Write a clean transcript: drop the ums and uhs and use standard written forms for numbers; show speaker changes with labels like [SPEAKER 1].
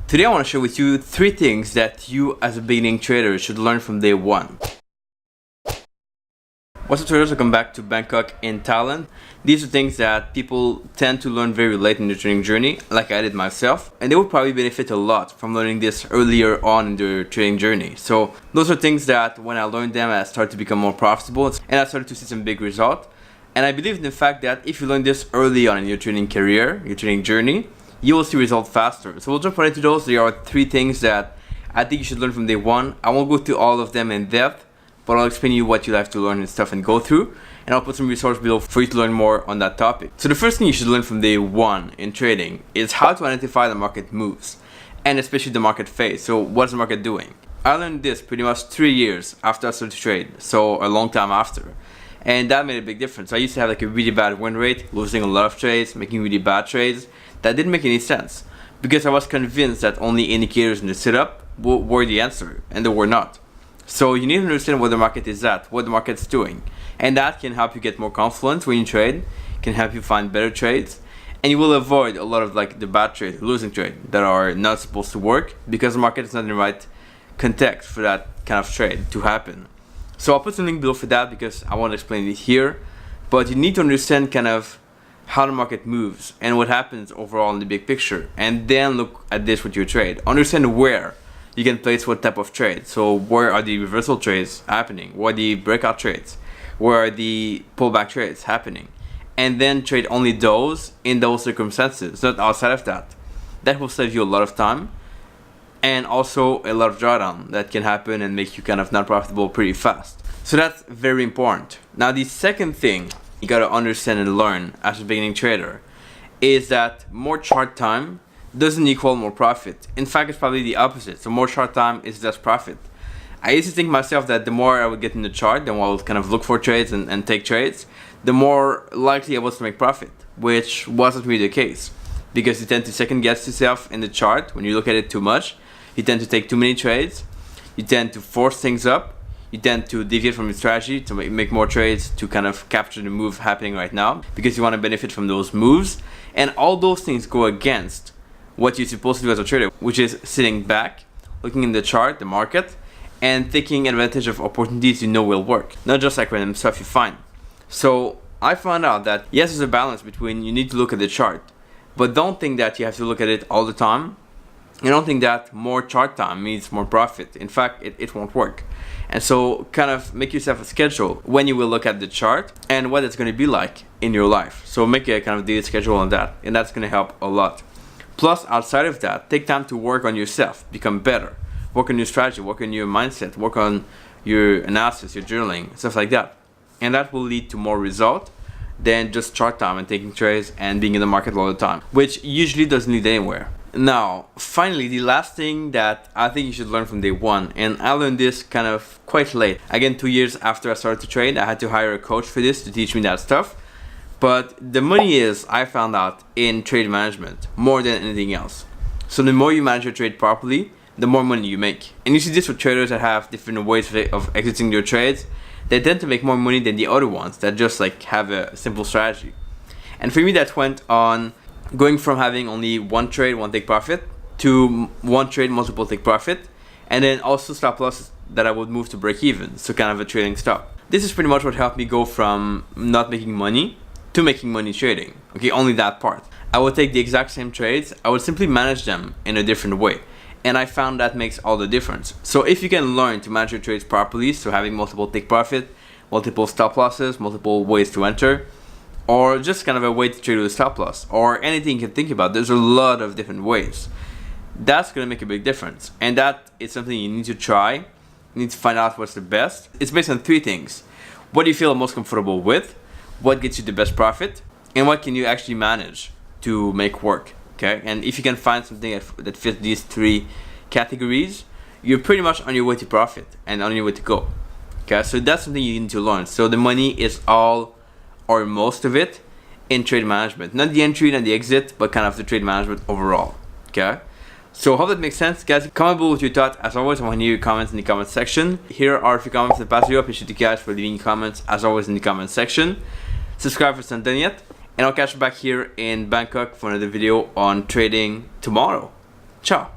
[SPEAKER 1] Today I want to share with you 3 things that you as a beginning trader should learn from day 1. What's up traders, welcome back to Bangkok in Thailand. These are things that people tend to learn very late in their trading journey, like I did myself, and they would probably benefit a lot from learning this earlier on in their trading journey. So those are things that when I learned them, I started to become more profitable and I started to see some big results. And I believe in the fact that if you learn this early on in your trading career, your trading journey, you will see results faster. So we'll jump right into those. There are 3 things that I think you should learn from day 1. I won't go through all of them in depth, but I'll explain you what you have to learn and stuff and go through, and I'll put some resources below for you to learn more on that topic. So the first thing you should learn from day 1 in trading is how to identify the market moves, and especially the market phase. So what's the market doing? I learned this pretty much 3 years after I started to trade, so a long time after. And that made a big difference. I used to have like a really bad win rate, losing a lot of trades, making really bad trades. That didn't make any sense because I was convinced that only indicators in the setup were the answer, and they were not. So you need to understand what the market is at, what the market's doing, and that can help you get more confidence when you trade, can help you find better trades, and you will avoid a lot of like the bad trades, losing trades that are not supposed to work because the market is not in the right context for that kind of trade to happen. So I'll put some link below for that because I won't explain it here, but you need to understand kind of how the market moves and what happens overall in the big picture, and then look at this with your trade. Understand where you can place what type of trade. So where are the reversal trades happening? Where are the breakout trades? Where are the pullback trades happening? And then trade only those in those circumstances, not outside of that. That will save you a lot of time and also a lot of drawdown that can happen and make you kind of not profitable pretty fast. So that's very important. Now the second thing you gotta understand and learn as a beginning trader is that more chart time doesn't equal more profit. In fact, it's probably the opposite. So more chart time is less profit. I used to think myself that the more I would get in the chart, the more I would kind of look for trades and take trades, the more likely I was to make profit, which wasn't really the case because you tend to second guess yourself in the chart. When you look at it too much, you tend to take too many trades, you tend to force things up, you tend to deviate from your strategy to make more trades to kind of capture the move happening right now because you want to benefit from those moves, and all those things go against what you're supposed to do as a trader, which is sitting back, looking in the chart, the market, and taking advantage of opportunities you know will work, not just like random stuff you find. So I found out that yes, there's a balance between you need to look at the chart, but don't think that you have to look at it all the time. You don't think that more chart time means more profit. In fact, it won't work. And so kind of make yourself a schedule when you will look at the chart and what it's going to be like in your life. So make a kind of daily schedule on that, and that's going to help a lot. Plus, outside of that, take time to work on yourself, become better, work on your strategy, work on your mindset, work on your analysis, your journaling, stuff like that. And that will lead to more result than just chart time and taking trades and being in the market all the time, which usually doesn't lead anywhere. Now, finally, the last thing that I think you should learn from day 1, and I learned this kind of quite late. Again, 2 years after I started to trade, I had to hire a coach for this to teach me that stuff. But the money is, I found out, in trade management more than anything else. So the more you manage your trade properly, the more money you make. And you see this with traders that have different ways of exiting their trades. They tend to make more money than the other ones that just like have a simple strategy. And for me, that went on going from having only one trade, one take profit, to one trade, multiple take profit, and then also stop losses that I would move to break even. So kind of a trading stop. This is pretty much what helped me go from not making money to making money trading. Okay, only that part. I would take the exact same trades, I would simply manage them in a different way. And I found that makes all the difference. So if you can learn to manage your trades properly, so having multiple take profit, multiple stop losses, multiple ways to enter, or just kind of a way to trade with a stop loss, or anything you can think about, there's a lot of different ways. That's gonna make a big difference. And that is something you need to try. You need to find out what's the best. It's based on 3 things. What do you feel most comfortable with? What gets you the best profit, and what can you actually manage to make work, okay? And if you can find something that fits these 3 categories, you're pretty much on your way to profit and on your way to go, okay? So that's something you need to learn. So the money is all or most of it in trade management, not the entry and the exit, but kind of the trade management overall, okay? So hope that makes sense, guys. Comment below what you thought. As always, I want to hear your comments in the comment section. Here are a few comments in the past video. I appreciate you guys for leaving comments, as always, in the comment section. Subscribe if it's not done yet, and I'll catch you back here in Bangkok for another video on trading tomorrow. Ciao.